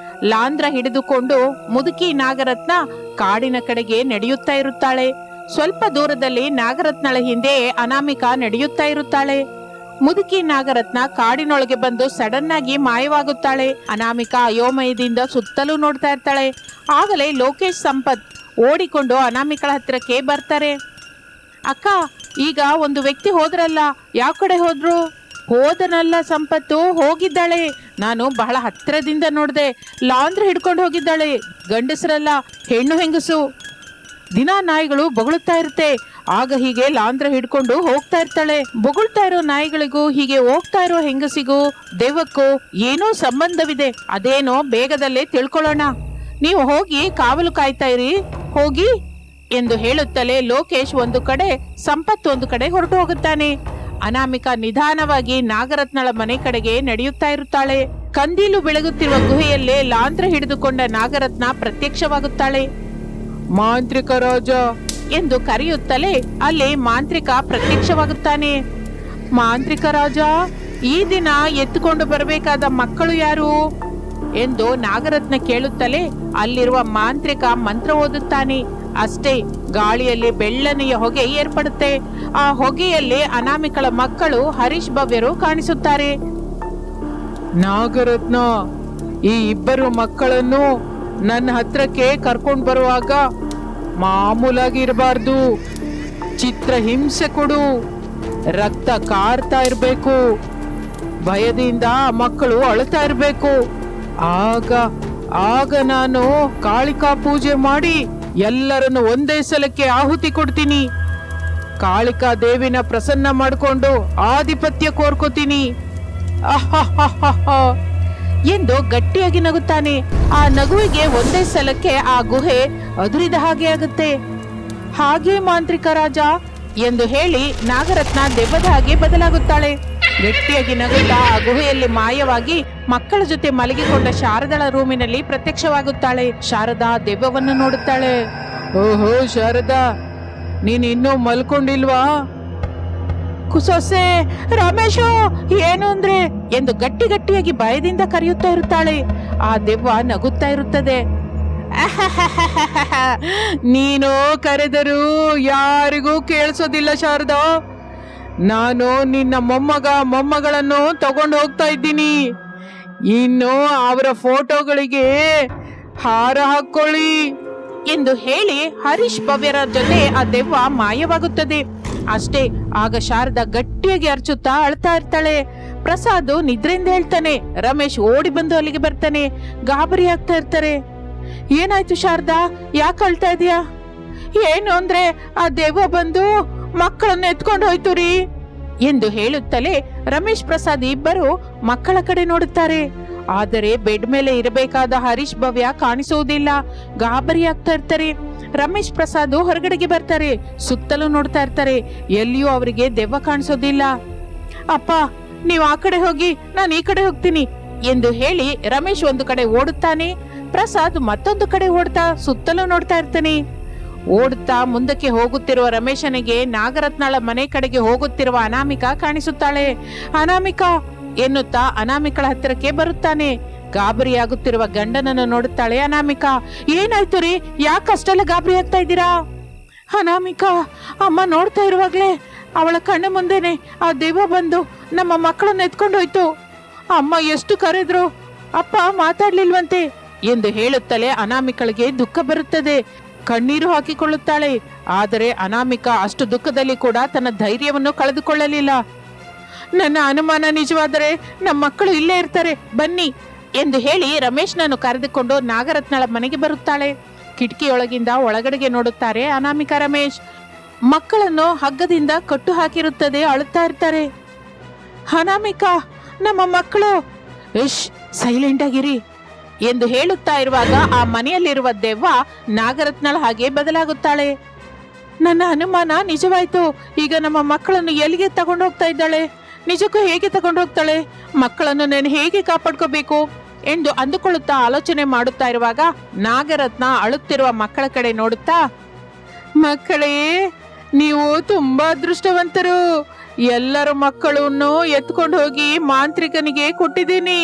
ಲಾಂದ್ರ ಹಿಡಿದುಕೊಂಡು ಮುದುಕಿ ನಾಗರತ್ನ ಕಾಡಿನ ಕಡೆಗೆ ನಡೆಯುತ್ತಾ ಇರುತ್ತಾಳೆ. ಸ್ವಲ್ಪ ದೂರದಲ್ಲಿ ನಾಗರತ್ನಳ ಹಿಂದೆ ಅನಾಮಿಕಾ ನಡೆಯುತ್ತಾ ಇರುತ್ತಾಳೆ. ಮುದುಕಿ ನಾಗರತ್ನ ಕಾಡಿನೊಳಗೆ ಬಂದು ಸಡನ್ ಆಗಿ ಮಾಯವಾಗುತ್ತಾಳೆ. ಅನಾಮಿಕಾ ಅಯೋಮಯದಿಂದ ಸುತ್ತಲೂ ನೋಡ್ತಾ ಇರ್ತಾಳೆ. ಆಗಲೇ ಲೋಕೇಶ್, ಸಂಪತ್ ಓಡಿಕೊಂಡು ಅನಾಮಿಕಳ ಹತ್ತಿರಕ್ಕೆ ಬರ್ತಾರೆ. ಅಕ್ಕ, ಈಗ ಒಂದು ವ್ಯಕ್ತಿ ಹೋದ್ರಲ್ಲ, ಯಾವ ಕಡೆ ಹೋದ್ರು? ಹೋದನಲ್ಲ ಸಂಪತ್ತು, ಹೋಗಿದ್ದಾಳೆ. ನಾನು ಬಹಳ ಹತ್ತಿರದಿಂದ ನೋಡ್ದೆ. ಲಾಂದ್ರ ಹಿಡ್ಕೊಂಡು ಹೋಗಿದ್ದಾಳೆ. ಗಂಡಸರಲ್ಲ, ಹೆಣ್ಣು ಹೆಂಗಸು. ದಿನ ನಾಯಿಗಳು ಬೊಗಳುತ್ತಾ ಇರುತ್ತೆ. ಆಗ ಹೀಗೆ ಲಾಂದ್ರ ಹಿಡ್ಕೊಂಡು ಹೋಗ್ತಾ ಇರ್ತಾಳೆ. ಬೊಗಳ್ತಾ ಇರೋ ನಾಯಿಗಳಿಗೂ ಹೀಗೆ ಹೋಗ್ತಾ ಇರೋ ಹೆಂಗಸಿಗೂ ದೆವ್ವಕ್ಕೂ ಏನೋ ಸಂಬಂಧವಿದೆ. ಅದೇನೋ ಬೇಗದಲ್ಲೇ ತಿಳ್ಕೊಳ್ಳೋಣ. ನೀವು ಹೋಗಿ ಕಾವಲು ಕಾಯ್ತಾ ಇರಿ, ಹೋಗಿ ಎಂದು ಹೇಳುತ್ತಲೇ ಲೋಕೇಶ್ ಒಂದು ಕಡೆ, ಸಂಪತ್ ಒಂದು ಕಡೆ ಹೊರಟು ಹೋಗುತ್ತಾನೆ. ಅನಾಮಿಕಾ ನಿಧಾನವಾಗಿ ನಾಗರತ್ನಳ ಮನೆ ಕಡೆಗೆ ನಡೆಯುತ್ತಾ ಇರುತ್ತಾಳೆ. ಕಂದೀಲು ಬೆಳಗುತ್ತಿರುವ ಗುಹೆಯಲ್ಲೇ ಲಾಂತ್ರ ಹಿಡಿದುಕೊಂಡ ನಾಗರತ್ನ ಪ್ರತ್ಯಕ್ಷವಾಗುತ್ತಾಳೆ. ಮಾಂತ್ರಿಕ ರಾಜ ಎಂದು ಕರೆಯುತ್ತಲೇ ಅಲ್ಲಿ ಮಾಂತ್ರಿಕ ಪ್ರತ್ಯಕ್ಷವಾಗುತ್ತಾನೆ. ಮಾಂತ್ರಿಕ ರಾಜ, ಈ ದಿನ ಎತ್ತುಕೊಂಡು ಬರಬೇಕಾದ ಮಕ್ಕಳು ಯಾರು ಎಂದು ನಾಗರತ್ನ ಕೇಳುತ್ತಲೇ ಅಲ್ಲಿರುವ ಮಾಂತ್ರಿಕ ಮಂತ್ರ ಓದುತ್ತಾನೆ. ಅಷ್ಟೇ, ಗಾಳಿಯಲ್ಲಿ ಬೆಳ್ಳನೆಯ ಹೊಗೆ ಏರ್ಪಡುತ್ತೆ. ಆ ಹೊಗೆಯಲ್ಲಿ ಅನಾಮಿಕಳ ಮಕ್ಕಳು ಹರೀಶ್ ಭವ್ಯರು ಕಾಣಿಸುತ್ತಾರೆ. ನಾಗರತ್ನ, ಈ ಇಬ್ಬರು ಮಕ್ಕಳನ್ನು ನನ್ನ ಹತ್ರಕ್ಕೆ ಕರ್ಕೊಂಡು ಬರುವಾಗ ಮಾಮೂಲಾಗಿ ಇರಬಾರ್ದು. ಚಿತ್ರ ಹಿಂಸೆ ಕೊಡು, ರಕ್ತ ಕಾರ್ತಾ ಇರಬೇಕು, ಭಯದಿಂದ ಮಕ್ಕಳು ಅಳುತ್ತಾ ಇರಬೇಕು. ಆಗ ನಾನು ಕಾಳಿಕಾ ಪೂಜೆ ಮಾಡಿ ಎಲ್ಲರನ್ನು ಒಂದೇ ಸಲಕ್ಕೆ ಆಹುತಿ ಕೊಡ್ತೀನಿ. ಕಾಳಿಕಾ ದೇವಿನ ಪ್ರಸನ್ನ ಮಾಡಿಕೊಂಡು ಆಧಿಪತ್ಯ ಕೋರ್ಕೋತೀನಿ ಎಂದು ಗಟ್ಟಿಯಾಗಿ ನಗುತ್ತಾನೆ. ಆ ನಗುವಿಗೆ ಒಂದೇ ಸಲಕ್ಕೆ ಆ ಗುಹೆ ಅದುರಿದ ಹಾಗೆ ಆಗುತ್ತೆ. ಹಾಗೆ ಮಾಂತ್ರಿಕ ರಾಜ ಎಂದು ಹೇಳಿ ನಾಗರತ್ನ ದೆವ್ವದ ಹಾಗೆ ಬದಲಾಗುತ್ತಾಳೆ. ಗಟ್ಟಿಯಾಗಿ ನಗುತ್ತಾ ಆ ಗುಹೆಯಲ್ಲಿ ಮಾಯವಾಗಿ ಮಕ್ಕಳ ಜೊತೆ ಮಲಗಿಕೊಂಡ ಶಾರದಳ ರೂಮಿನಲ್ಲಿ ಪ್ರತ್ಯಕ್ಷವಾಗುತ್ತಾಳೆ. ಶಾರದಾ ದೆವ್ವವನ್ನು ನೋಡುತ್ತಾಳೆ. ಓಹೋ ಶಾರದಾ, ನೀನ್ ಇನ್ನೂ ಮಲ್ಕೊಂಡಿಲ್ವಾ? ಕುಸೊಸೆ, ರಮೇಶು, ಏನು ಅಂದ್ರೆ ಎಂದು ಗಟ್ಟಿಯಾಗಿ ಭಯದಿಂದ ಕರೆಯುತ್ತಾ ಇರುತ್ತಾಳೆ. ಆ ದೆವ್ವ ನಗುತ್ತಾ ಇರುತ್ತದೆ. ನೀನು ಕರೆದರೂ ಯಾರಿಗೂ ಕೇಳಿಸೋದಿಲ್ಲ ಶಾರದಾ. ನಾನು ನಿನ್ನ ಮೊಮ್ಮಗಳನ್ನು ತಗೊಂಡು ಹೋಗ್ತಾ ಇದ್ದೀನಿ. ಇನ್ನು ಅವರ ಫೋಟೋಗಳಿಗೆ ಹಾರ ಹಾಕೊಳ್ಳಿ ಎಂದು ಹೇಳಿ ಹರೀಶ್ ಭವ್ಯರ ಜೊತೆ ಆ ದೆವ್ವ ಮಾಯವಾಗುತ್ತದೆ. ಅಷ್ಟೇ, ಆಗ ಶಾರದಾ ಗಟ್ಟಿಯಾಗಿ ಅರ್ಚುತ್ತಾ ಅಳ್ತಾ ಇರ್ತಾಳೆ. ಪ್ರಸಾದ್ ನಿದ್ರೆಯಿಂದ ಹೇಳ್ತಾನೆ. ರಮೇಶ್ ಓಡಿ ಬಂದು ಅಲ್ಲಿಗೆ ಬರ್ತಾನೆ. ಗಾಬರಿ ಆಗ್ತಾ ಇರ್ತಾರೆ. ಏನಾಯ್ತು ಶಾರದಾ, ಯಾಕೆ ಅಳ್ತಾ ಇದೀಯಾ? ಏನು ಅಂದ್ರೆ ಆ ದೆವ್ವ ಬಂದು ಮಕ್ಕಳನ್ನ ಎತ್ಕೊಂಡು ಹೋಯ್ತು ರೀ ಎಂದು ಹೇಳುತ್ತಲೇ ರಮೇಶ್ ಪ್ರಸಾದ್ ಇಬ್ಬರು ಮಕ್ಕಳ ಕಡೆ ನೋಡುತ್ತಾರೆ. ಆದರೆ ಬೆಡ್ ಮೇಲೆ ಇರಬೇಕಾದ ಹರೀಶ್ ಭವ್ಯ ಕಾಣಿಸುವುದಿಲ್ಲ. ಗಾಬರಿ ಆಗ್ತಾ ಇರ್ತಾರೆ. ರಮೇಶ್ ಪ್ರಸಾದ್ ಹೊರಗಡೆಗೆ ಬರ್ತಾರೆ. ಸುತ್ತಲೂ ನೋಡ್ತಾ ಇರ್ತಾರೆ. ಎಲ್ಲಿಯೂ ಅವರಿಗೆ ದೆವ್ವ ಕಾಣಿಸೋದಿಲ್ಲ. ಅಪ್ಪ, ನೀವು ಆ ಕಡೆ ಹೋಗಿ, ನಾನು ಈ ಕಡೆ ಹೋಗ್ತೀನಿ ಎಂದು ಹೇಳಿ ರಮೇಶ್ ಒಂದು ಕಡೆ ಓಡುತ್ತಾನೆ. ಪ್ರಸಾದ್ ಮತ್ತೊಂದು ಕಡೆ ಓಡ್ತಾ ಸುತ್ತಲೂ ನೋಡ್ತಾ ಇರ್ತಾನೆ. ಓಡುತ್ತಾ ಮುಂದಕ್ಕೆ ಹೋಗುತ್ತಿರುವ ರಮೇಶನಿಗೆ ನಾಗರತ್ನಳ ಮನೆ ಕಡೆಗೆ ಹೋಗುತ್ತಿರುವ ಅನಾಮಿಕಾ ಕಾಣಿಸುತ್ತಾಳೆ. ಅನಾಮಿಕಾ ಎನ್ನುತ್ತಾ ಅನಾಮಿಕಳ ಹತ್ತಿರಕ್ಕೆ ಬರುತ್ತಾನೆ. ಗಾಬರಿಯಾಗುತ್ತಿರುವ ಗಂಡನನ್ನು ನೋಡುತ್ತಾಳೆ ಅನಾಮಿಕಾ. ಏನಾಯ್ತು ರೀ, ಯಾಕೆ ಅಷ್ಟೆಲ್ಲ ಗಾಬರಿ ಆಗ್ತಾ ಇದ್ದೀರಾ? ಅನಾಮಿಕಾ, ಅಮ್ಮ ನೋಡ್ತಾ ಇರುವಾಗ್ಲೇ ಅವಳ ಕಣ್ಣು ಮುಂದೆನೆ ಆ ದೆವ್ವ ಬಂದು ನಮ್ಮ ಮಕ್ಕಳನ್ನ ಎತ್ಕೊಂಡು ಹೋಯ್ತು. ಅಮ್ಮ ಎಷ್ಟು ಕರೆದ್ರು, ಅಪ್ಪ ಮಾತಾಡ್ಲಿಲ್ವಂತೆ ಎಂದು ಹೇಳುತ್ತಲೇ ಅನಾಮಿಕಳಿಗೆ ದುಃಖ ಬರುತ್ತದೆ. ಕಣ್ಣೀರು ಹಾಕಿಕೊಳ್ಳುತ್ತಾಳೆ. ಆದರೆ ಅನಾಮಿಕಾ ಅಷ್ಟು ದುಃಖದಲ್ಲಿ ಕೂಡ ತನ್ನ ಧೈರ್ಯವನ್ನು ಕಳೆದುಕೊಳ್ಳಲಿಲ್ಲ. ನನ್ನ ಅನುಮಾನ ನಿಜವಾದರೆ ನಮ್ಮ ಮಕ್ಕಳು ಇಲ್ಲೇ ಇರ್ತಾರೆ, ಬನ್ನಿ ಎಂದು ಹೇಳಿ ರಮೇಶ್ನನ್ನು ಕರೆದುಕೊಂಡು ನಾಗರತ್ನಳ ಮನೆಗೆ ಬರುತ್ತಾಳೆ. ಕಿಟಕಿಯೊಳಗಿಂದ ಒಳಗಡೆಗೆ ನೋಡುತ್ತಾರೆ ಅನಾಮಿಕಾ, ರಮೇಶ್ ಮಕ್ಕಳನ್ನು ಹಗ್ಗದಿಂದ ಕಟ್ಟು ಹಾಕಿರುತ್ತದೆ. ಅಳುತ್ತಾ ಇರ್ತಾರೆ. ಅನಾಮಿಕಾ, ನಮ್ಮ ಮಕ್ಕಳು. ಸೈಲೆಂಟ್ ಆಗಿರಿ ಎಂದು ಹೇಳುತ್ತಾ ಇರುವಾಗ ಆ ಮನೆಯಲ್ಲಿರುವ ದೆವ್ವ ನಾಗರತ್ನಳ ಹಾಗೆ ಬದಲಾಗುತ್ತಾಳೆ. ನನ್ನ ಅನುಮಾನ ನಿಜವಾಯ್ತು. ಈಗ ನಮ್ಮ ಮಕ್ಕಳನ್ನು ಎಲ್ಲಿಗೆ ತಗೊಂಡು ಹೋಗ್ತಾ ಇದ್ದಾಳೆ? ನಿಜಕ್ಕೂ ಹೇಗೆ ತಗೊಂಡು ಹೋಗ್ತಾಳೆ? ಮಕ್ಕಳನ್ನು ನಾನು ಹೇಗೆ ಕಾಪಾಡ್ಕೋಬೇಕು ಎಂದು ಅಂದುಕೊಳ್ಳುತ್ತಾ ಆಲೋಚನೆ ಮಾಡುತ್ತಾ ಇರುವಾಗ ನಾಗರತ್ನ ಅಳುತ್ತಿರುವ ಮಕ್ಕಳ ಕಡೆ ನೋಡುತ್ತಾ, ಮಕ್ಕಳೇ, ನೀವು ತುಂಬಾ ಅದೃಷ್ಟವಂತರು. ಎಲ್ಲರ ಮಕ್ಕಳನ್ನು ಎತ್ಕೊಂಡು ಹೋಗಿ ಮಾಂತ್ರಿಕನಿಗೆ ಕೊಟ್ಟಿದ್ದೀನಿ.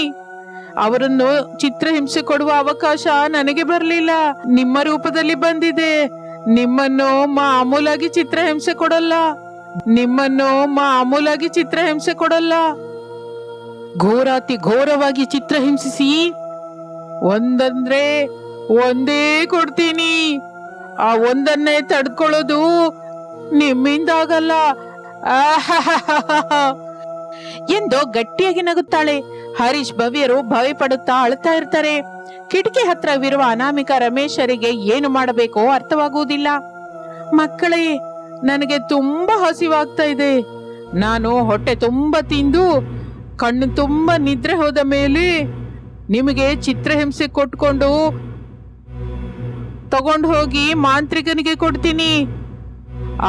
ಅವರನ್ನು ಚಿತ್ರಹಿಂಸೆ ಕೊಡುವ ಅವಕಾಶ ನನಗೆ ಬರಲಿಲ್ಲ. ನಿಮ್ಮ ರೂಪದಲ್ಲಿ ಬಂದಿದೆ. ನಿಮ್ಮನ್ನು ಮಾಮೂಲಾಗಿ ಚಿತ್ರಹಿಂಸೆ ಕೊಡಲ್ಲ. ಘೋರಾತಿ ಘೋರವಾಗಿ ಚಿತ್ರಹಿಂಸಿಸಿ ಒಂದಂದ್ರೆ ಒಂದೇ ಕೊಡ್ತೀನಿ. ಆ ಒಂದನ್ನೇ ತಡ್ಕೊಳ್ಳೋದು ನಿಮ್ಮಿಂದಾಗಲ್ಲ ಎಂದು ಗಟ್ಟಿಯಾಗಿ ನಗುತ್ತಾಳೆ. ಹರೀಶ್ ಭವ್ಯರು ಭಯ ಪಡುತ್ತಾ ಅಳ್ತಾ ಇರ್ತಾರೆ. ಕಿಟಕಿ ಹತ್ರವಿರುವ ಅನಾಮಿಕಾ ರಮೇಶರಿಗೆ ಏನು ಮಾಡಬೇಕೋ ಅರ್ಥವಾಗುವುದಿಲ್ಲ. ಮಕ್ಕಳೇ, ನನಗೆ ತುಂಬಾ ಹಸಿವಾಗ್ತಾ ಇದೆ. ನಾನು ಹೊಟ್ಟೆ ತುಂಬಾ ತಿಂದು ಕಣ್ಣು ತುಂಬಾ ನಿದ್ರೆ ಹೋದ ಮೇಲೆ ನಿಮಗೆ ಚಿತ್ರಹಿಂಸೆ ಕೊಟ್ಕೊಂಡು ತಗೊಂಡು ಹೋಗಿ ಮಾಂತ್ರಿಕನಿಗೆ ಕೊಡ್ತೀನಿ.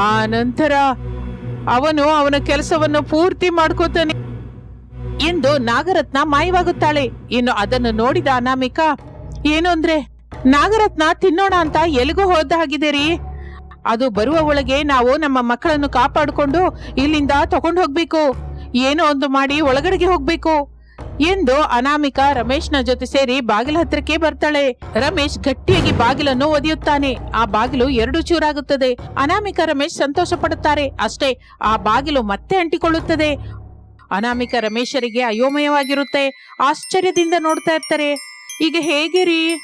ಆ ನಂತರ ಅವನು ಅವನ ಕೆಲಸವನ್ನು ಪೂರ್ತಿ ಮಾಡ್ಕೋತಾನೆ ಎಂದು ನಾಗರತ್ನ ಮಾಯವಾಗುತ್ತಾಳೆ. ಇನ್ನು ಅದನ್ನು ನೋಡಿದ ಅನಾಮಿಕಾ, ಏನು ಅಂದ್ರೆ ನಾಗರತ್ನ ತಿನ್ನೋಣ ಅಂತ ಎಲ್ಲಿಗೂ ಹೋದ ಹಾಗಿದ್ದೀರಿ. ಅದು ಬರುವ ಒಳಗೆ ನಾವು ನಮ್ಮ ಮಕ್ಕಳನ್ನು ಕಾಪಾಡಿಕೊಂಡು ಇಲ್ಲಿಂದ ತಗೊಂಡು ಹೋಗ್ಬೇಕು. ಏನೋ ಒಂದು ಮಾಡಿ ಒಳಗಡೆಗೆ ಹೋಗ್ಬೇಕು ಎಂದು ಅನಾಮಿಕಾ ರಮೇಶ್ನ ಜೊತೆ ಸೇರಿ ಬಾಗಿಲ ಹತ್ರಕ್ಕೆ ಬರ್ತಾಳೆ. ರಮೇಶ್ ಗಟ್ಟಿಯಾಗಿ ಬಾಗಿಲನ್ನು ಒದೆಯುತ್ತಾನೆ. ಆ ಬಾಗಿಲು ಎರಡು ಚೂರಾಗುತ್ತದೆ. ಅನಾಮಿಕಾ ರಮೇಶ್ ಸಂತೋಷ ಪಡುತ್ತಾರೆ. ಅಷ್ಟೇ, ಆ ಬಾಗಿಲು ಮತ್ತೆ ಅಂಟಿಕೊಳ್ಳುತ್ತದೆ. ಅನಾಮಿಕಾ ರಮೇಶರಿಗೆ ಅಯೋಮಯವಾಗಿರುತ್ತೆ. ಆಶ್ಚರ್ಯದಿಂದ ನೋಡ್ತಾ ಇರ್ತಾರೆ. ಈಗ ಹೇಗೆ ರೀ?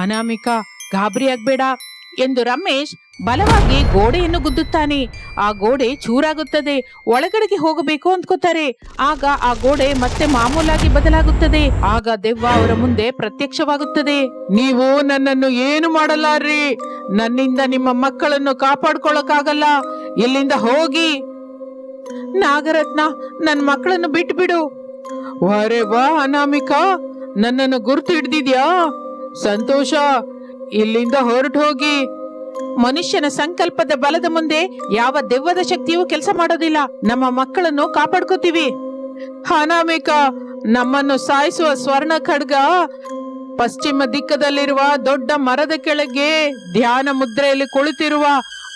ಅನಾಮಿಕಾ, ಗಾಬರಿ ಆಗ್ಬೇಡ ಎಂದು ರಮೇಶ್ ಬಲವಾಗಿ ಗೋಡೆಯನ್ನು ಗುದ್ದುತ್ತಾನೆ. ಆ ಗೋಡೆ ಚೂರಾಗುತ್ತದೆ. ಒಳಗಡೆಗೆ ಹೋಗಬೇಕು ಅಂದ್ಕೋತಾರೆ. ಆಗ ಆ ಗೋಡೆ ಮತ್ತೆ ಮಾಮೂಲಾಗಿ ಬದಲಾಗುತ್ತದೆ. ಆಗ ದೆವ್ವ ಅವರ ಮುಂದೆ ಪ್ರತ್ಯಕ್ಷವಾಗುತ್ತದೆ. ನೀವು ನನ್ನನ್ನು ಏನು ಮಾಡಲಾರ್ರಿ. ನನ್ನಿಂದ ನಿಮ್ಮ ಮಕ್ಕಳನ್ನು ಕಾಪಾಡ್ಕೊಳ್ಳಕ್ಕಾಗಲ್ಲ. ಇಲ್ಲಿಂದ ಹೋಗಿ. ನಾಗರತ್ನ, ನನ್ನ ಮಕ್ಕಳನ್ನು ಬಿಟ್ಟು ಬಿಡು. ವಾರೇ ವಾ ಅನಾಮಿಕಾ, ನನ್ನನ್ನು ಗುರ್ತು ಹಿಡ್ದಿದ್ಯಾ? ಸಂತೋಷ. ಇಲ್ಲಿಂದ ಹೊರಟು ಹೋಗಿ. ಮನುಷ್ಯನ ಸಂಕಲ್ಪದ ಬಲದ ಮುಂದೆ ಯಾವ ದೆವ್ವದ ಶಕ್ತಿಯೂ ಕೆಲಸ ಮಾಡೋದಿಲ್ಲ. ನಮ್ಮ ಮಕ್ಕಳನ್ನು ಕಾಪಾಡ್ಕೋತೀವಿ. ಅನಾಮಿಕಾ, ನಮ್ಮನ್ನು ಸಾಯಿಸುವ ಸ್ವರ್ಣ ಖಡ್ಗ ಪಶ್ಚಿಮ ದಿಕ್ಕದಲ್ಲಿರುವ ದೊಡ್ಡ ಮರದ ಕೆಳಗೆ ಧ್ಯಾನ ಮುದ್ರೆಯಲ್ಲಿ ಕುಳಿತಿರುವ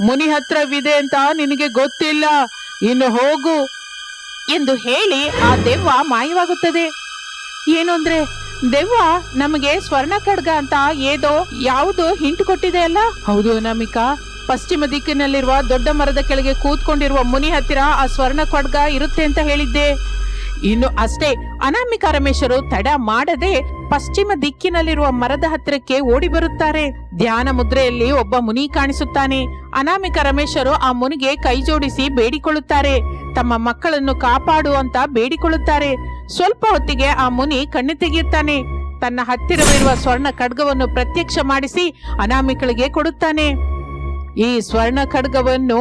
ಮುನಿ ಹತ್ರವಿದೆ ಅಂತ ನಿನಗೆ ಗೊತ್ತಿಲ್ಲ. ಇನ್ನು ಹೋಗು ಎಂದು ಹೇಳಿ ಆ ದೆವ್ವ ಮಾಯವಾಗುತ್ತದೆ. ಏನು ಅಂದ್ರೆ ದೆವ್ವ ನಮಗೆ ಸ್ವರ್ಣ ಖಡ್ಗ ಅಂತ ಯಾವುದು ಹಿಂಟು ಕೊಟ್ಟಿದೆ ಅಲ್ಲ? ಹೌದು ಅನಾಮಿಕಾ, ಪಶ್ಚಿಮ ದಿಕ್ಕಿನಲ್ಲಿರುವ ದೊಡ್ಡ ಮರದ ಕೆಳಗೆ ಕೂತ್ಕೊಂಡಿರುವ ಮುನಿ ಹತ್ತಿರ ಆ ಸ್ವರ್ಣ ಖಡ್ಗ ಇರುತ್ತೆ ಅಂತ ಹೇಳಿದ್ದೆ. ಇನ್ನು ಅಷ್ಟೇ, ಅನಾಮಿಕಾ ರಮೇಶರು ತಡ ಮಾಡದೆ ಪಶ್ಚಿಮ ದಿಕ್ಕಿನಲ್ಲಿರುವ ಮರದ ಹತ್ತಿರಕ್ಕೆ ಓಡಿ ಬರುತ್ತಾರೆ. ಧ್ಯಾನ ಮುದ್ರೆಯಲ್ಲಿ ಒಬ್ಬ ಮುನಿ ಕಾಣಿಸುತ್ತಾನೆ. ಅನಾಮಿಕಾ ರಮೇಶರು ಆ ಮುನಿಗೆ ಕೈ ಜೋಡಿಸಿ ಬೇಡಿಕೊಳ್ಳುತ್ತಾರೆ. ತಮ್ಮ ಮಕ್ಕಳನ್ನು ಕಾಪಾಡು ಅಂತ ಬೇಡಿಕೊಳ್ಳುತ್ತಾರೆ. ಸ್ವಲ್ಪ ಹೊತ್ತಿಗೆ ಆ ಮುನಿ ಕಣ್ಣು ತೆಗೆಯುತ್ತಾನೆ. ತನ್ನ ಹತ್ತಿರವಿರುವ ಸ್ವರ್ಣ ಖಡ್ಗವನ್ನು ಪ್ರತ್ಯಕ್ಷ ಮಾಡಿಸಿ ಅನಾಮಿಕಳಿಗೆ ಕೊಡುತ್ತಾನೆ. ಈ ಸ್ವರ್ಣ ಖಡ್ಗವನ್ನು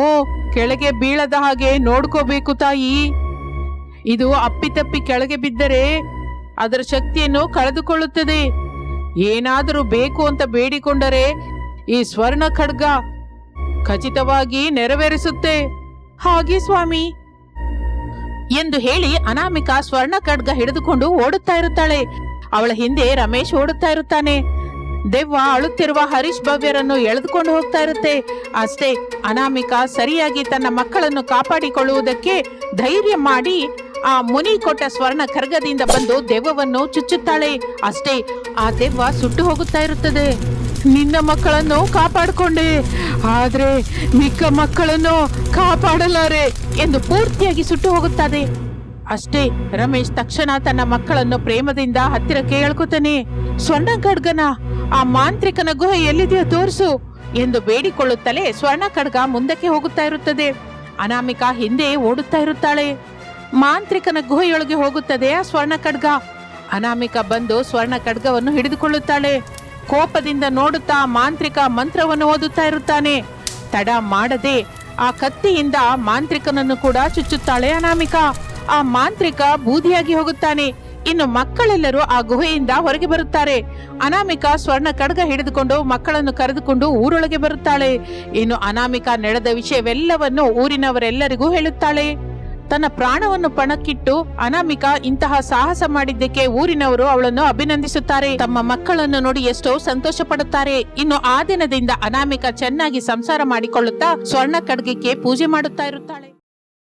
ಕೆಳಗೆ ಬೀಳದ ಹಾಗೆ ನೋಡ್ಕೋಬೇಕು ತಾಯಿ. ಇದು ಅಪ್ಪಿತಪ್ಪಿ ಕೆಳಗೆ ಬಿದ್ದರೆ ಅದರ ಶಕ್ತಿಯನ್ನು ಕಳೆದುಕೊಳ್ಳುತ್ತದೆ. ಏನಾದರೂ ಬೇಕು ಅಂತ ಬೇಡಿಕೊಂಡರೆ ಈ ಸ್ವರ್ಣ ಖಡ್ಗ ಖಚಿತವಾಗಿ ನೆರವೇರಿಸುತ್ತೆ. ಹಾಗೆ ಸ್ವಾಮಿ ಎಂದು ಹೇಳಿ ಅನಾಮಿಕಾ ಸ್ವರ್ಣ ಖಡ್ಗ ಹಿಡಿದುಕೊಂಡು ಓಡುತ್ತಾ ಇರುತ್ತಾಳೆ. ಅವಳ ಹಿಂದೆ ರಮೇಶ್ ಓಡುತ್ತಾ ಇರುತ್ತಾನೆ. ದೆವ್ವ ಅಳುತ್ತಿರುವ ಹರೀಶ್ ಭವ್ಯರನ್ನು ಎಳೆದುಕೊಂಡು ಹೋಗ್ತಾ ಇರುತ್ತೆ. ಅಷ್ಟೇ, ಅನಾಮಿಕಾ ಸರಿಯಾಗಿ ತನ್ನ ಮಕ್ಕಳನ್ನು ಕಾಪಾಡಿಕೊಳ್ಳುವುದಕ್ಕೆ ಧೈರ್ಯ ಮಾಡಿ ಆ ಮುನಿ ಕೊಟ್ಟ ಸ್ವರ್ಣ ಖಡ್ಗದಿಂದ ಬಂದು ದೆವ್ವವನ್ನು ಚುಚ್ಚುತ್ತಾಳೆ. ಅಷ್ಟೇ, ಆ ದೆವ್ವ ಸುಟ್ಟು ಹೋಗುತ್ತಾ ಇರುತ್ತದೆ. ನಿನ್ನ ಮಕ್ಕಳನ್ನು ಕಾಪಾಡಿಕೊಂಡೆ, ಆದ್ರೆ ಮಿಕ್ಕ ಮಕ್ಕಳನ್ನು ಕಾಪಾಡಲಾರೆ ಎಂದು ಪೂರ್ತಿಯಾಗಿ ಸುಟ್ಟು ಹೋಗುತ್ತದೆ. ಅಷ್ಟೇ, ರಮೇಶ್ ತಕ್ಷಣ ತನ್ನ ಮಕ್ಕಳನ್ನು ಪ್ರೇಮದಿಂದ ಹತ್ತಿರಕ್ಕೆ ಎಳ್ಕೊತಾನೆ. ಸ್ವರ್ಣ ಖಡ್ಗನ ಆ ಮಾಂತ್ರಿಕನ ಗುಹೆ ಎಲ್ಲಿದೆಯೋ ತೋರಿಸು ಎಂದು ಬೇಡಿಕೊಳ್ಳುತ್ತಲೇ ಸ್ವರ್ಣ ಖಡ್ಗ ಮುಂದಕ್ಕೆ ಹೋಗುತ್ತಾ ಇರುತ್ತದೆ. ಅನಾಮಿಕಾ ಹಿಂದೆ ಓಡುತ್ತಾ ಇರುತ್ತಾಳೆ. ಮಾಂತ್ರಿಕನ ಗುಹೆಯೊಳಗೆ ಹೋಗುತ್ತದೆ ಆ ಸ್ವರ್ಣ ಖಡ್ಗ. ಅನಾಮಿಕಾ ಬಂದು ಸ್ವರ್ಣ ಖಡ್ಗವನ್ನು ಹಿಡಿದುಕೊಳ್ಳುತ್ತಾಳೆ. ಕೋಪದಿಂದ ನೋಡುತ್ತಾ ಮಾಂತ್ರಿಕ ಮಂತ್ರವನ್ನು ಓದುತ್ತಾ ಇರುತ್ತಾನೆ. ತಡ ಮಾಡದೆ ಆ ಕತ್ತಿಯಿಂದ ಮಾಂತ್ರಿಕನನ್ನು ಕೂಡ ಚುಚ್ಚುತ್ತಾಳೆ ಅನಾಮಿಕಾ. ಆ ಮಾಂತ್ರಿಕ ಬೂದಿಯಾಗಿ ಹೋಗುತ್ತಾನೆ. ಇನ್ನು ಮಕ್ಕಳೆಲ್ಲರೂ ಆ ಗುಹೆಯಿಂದ ಹೊರಗೆ ಬರುತ್ತಾರೆ. ಅನಾಮಿಕಾ ಸ್ವರ್ಣ ಖಡ್ಗ ಹಿಡಿದುಕೊಂಡು ಮಕ್ಕಳನ್ನು ಕರೆದುಕೊಂಡು ಊರೊಳಗೆ ಬರುತ್ತಾಳೆ. ಇನ್ನು ಅನಾಮಿಕಾ ನಡೆದ ವಿಷಯವೆಲ್ಲವನ್ನು ಊರಿನವರೆಲ್ಲರಿಗೂ ಹೇಳುತ್ತಾಳೆ. ತನ್ನ ಪ್ರಾಣವನ್ನು ಪಣಕ್ಕಿಟ್ಟು ಅನಾಮಿಕಾ ಇಂತಹ ಸಾಹಸ ಮಾಡಿದ್ದಕ್ಕೆ ಊರಿನವರು ಅವಳನ್ನು ಅಭಿನಂದಿಸುತ್ತಾರೆ. ತಮ್ಮ ಮಕ್ಕಳನ್ನು ನೋಡಿ ಎಷ್ಟೋ ಸಂತೋಷ ಪಡುತ್ತಾರೆ. ಇನ್ನು ಆ ದಿನದಿಂದ ಅನಾಮಿಕಾ ಚೆನ್ನಾಗಿ ಸಂಸಾರ ಮಾಡಿಕೊಳ್ಳುತ್ತಾ ಸ್ವರ್ಣ ಖಡ್ಗಕ್ಕೆ ಪೂಜೆ ಮಾಡುತ್ತಾ ಇರುತ್ತಾಳೆ.